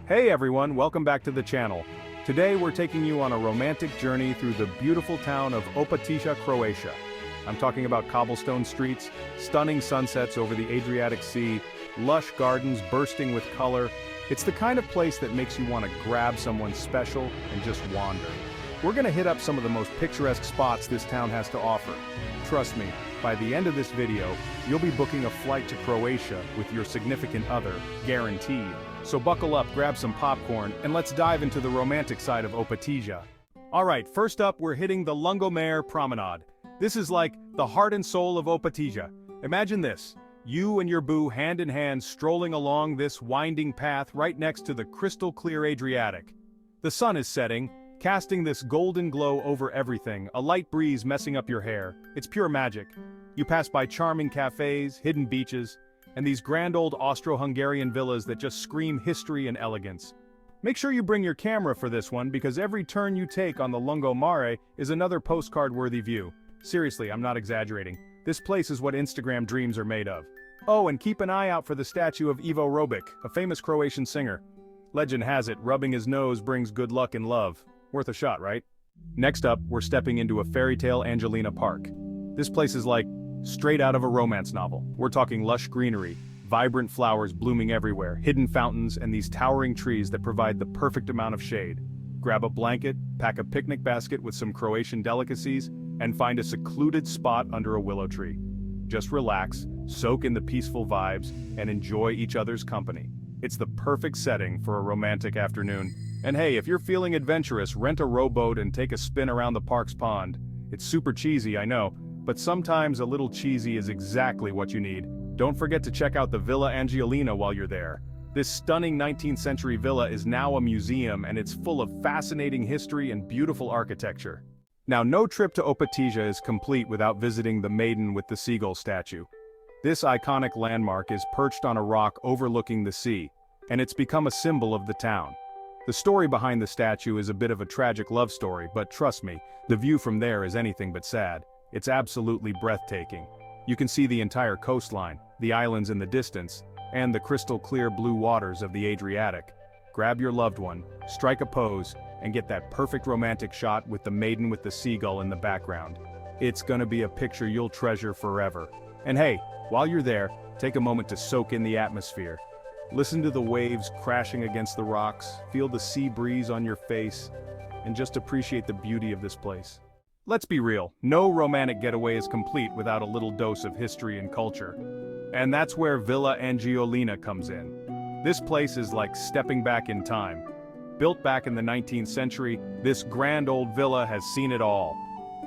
Hey everyone, welcome back to the channel. Today we're taking you on a romantic journey through the beautiful town of Opatija, Croatia. I'm talking about cobblestone streets, stunning sunsets over the Adriatic Sea, lush gardens bursting with color. It's the kind of place that makes you want to grab someone special and just wander. We're going to hit up some of the most picturesque spots this town has to offer. Trust me, by the end of this video, you'll be booking a flight to Croatia with your significant other, guaranteed. So buckle up, grab some popcorn, and let's dive into the romantic side of Opatija. Alright, first up we're hitting the Lungomare Promenade. This is like the heart and soul of Opatija. Imagine this, you and your boo hand in hand strolling along this winding path right next to the crystal clear Adriatic. The sun is setting, casting this golden glow over everything, a light breeze messing up your hair. It's pure magic. You pass by charming cafes, hidden beaches, and these grand old Austro-Hungarian villas that just scream history and elegance. Make sure you bring your camera for this one because every turn you take on the Lungomare is another postcard-worthy view. Seriously, I'm not exaggerating. This place is what Instagram dreams are made of. Oh, and keep an eye out for the statue of Ivo Robic, a famous Croatian singer. Legend has it, rubbing his nose brings good luck and love. Worth a shot, right? Next up, we're stepping into a fairy tale Angelina Park. This place is like straight out of a romance novel. We're talking lush greenery, vibrant flowers blooming everywhere, hidden fountains, and these towering trees that provide the perfect amount of shade. Grab a blanket, pack a picnic basket with some Croatian delicacies, and find a secluded spot under a willow tree. Just relax, soak in the peaceful vibes, and enjoy each other's company. It's the perfect setting for a romantic afternoon. And hey, if you're feeling adventurous, rent a rowboat and take a spin around the park's pond. It's super cheesy, I know, but sometimes a little cheesy is exactly what you need. Don't forget to check out the Villa Angelina while you're there. This stunning 19th century villa is now a museum and it's full of fascinating history and beautiful architecture. Now, no trip to Opatija is complete without visiting the maiden with the seagull statue. This iconic landmark is perched on a rock overlooking the sea, and it's become a symbol of the town. The story behind the statue is a bit of a tragic love story, but trust me, the view from there is anything but sad. It's absolutely breathtaking. You can see the entire coastline, the islands in the distance, and the crystal clear blue waters of the Adriatic. Grab your loved one, strike a pose, and get that perfect romantic shot with the maiden with the seagull in the background. It's gonna be a picture you'll treasure forever. And hey, while you're there, take a moment to soak in the atmosphere. Listen to the waves crashing against the rocks, feel the sea breeze on your face, and just appreciate the beauty of this place. Let's be real, no romantic getaway is complete without a little dose of history and culture. And that's where Villa Angelina comes in. This place is like stepping back in time. Built back in the 19th century, this grand old villa has seen it all.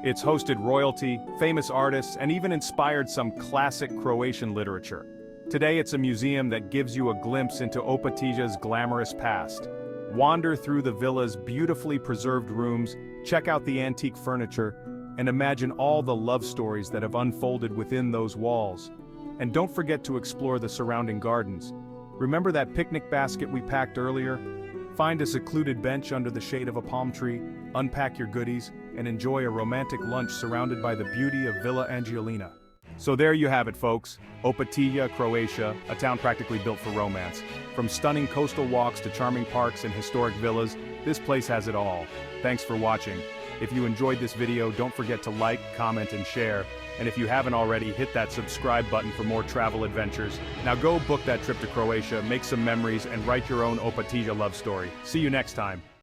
It's hosted royalty, famous artists, and even inspired some classic Croatian literature. Today it's a museum that gives you a glimpse into Opatija's glamorous past. Wander through the villa's beautifully preserved rooms, check out the antique furniture, and imagine all the love stories that have unfolded within those walls. And don't forget to explore the surrounding gardens. Remember that picnic basket we packed earlier? Find a secluded bench under the shade of a palm tree, unpack your goodies, and enjoy a romantic lunch surrounded by the beauty of Villa Angelina. So there you have it, folks. Opatija, Croatia, a town practically built for romance. From stunning coastal walks to charming parks and historic villas, this place has it all. Thanks for watching. If you enjoyed this video, don't forget to like, comment, and share. And if you haven't already, hit that subscribe button for more travel adventures. Now go book that trip to Croatia, make some memories, and write your own Opatija love story. See you next time.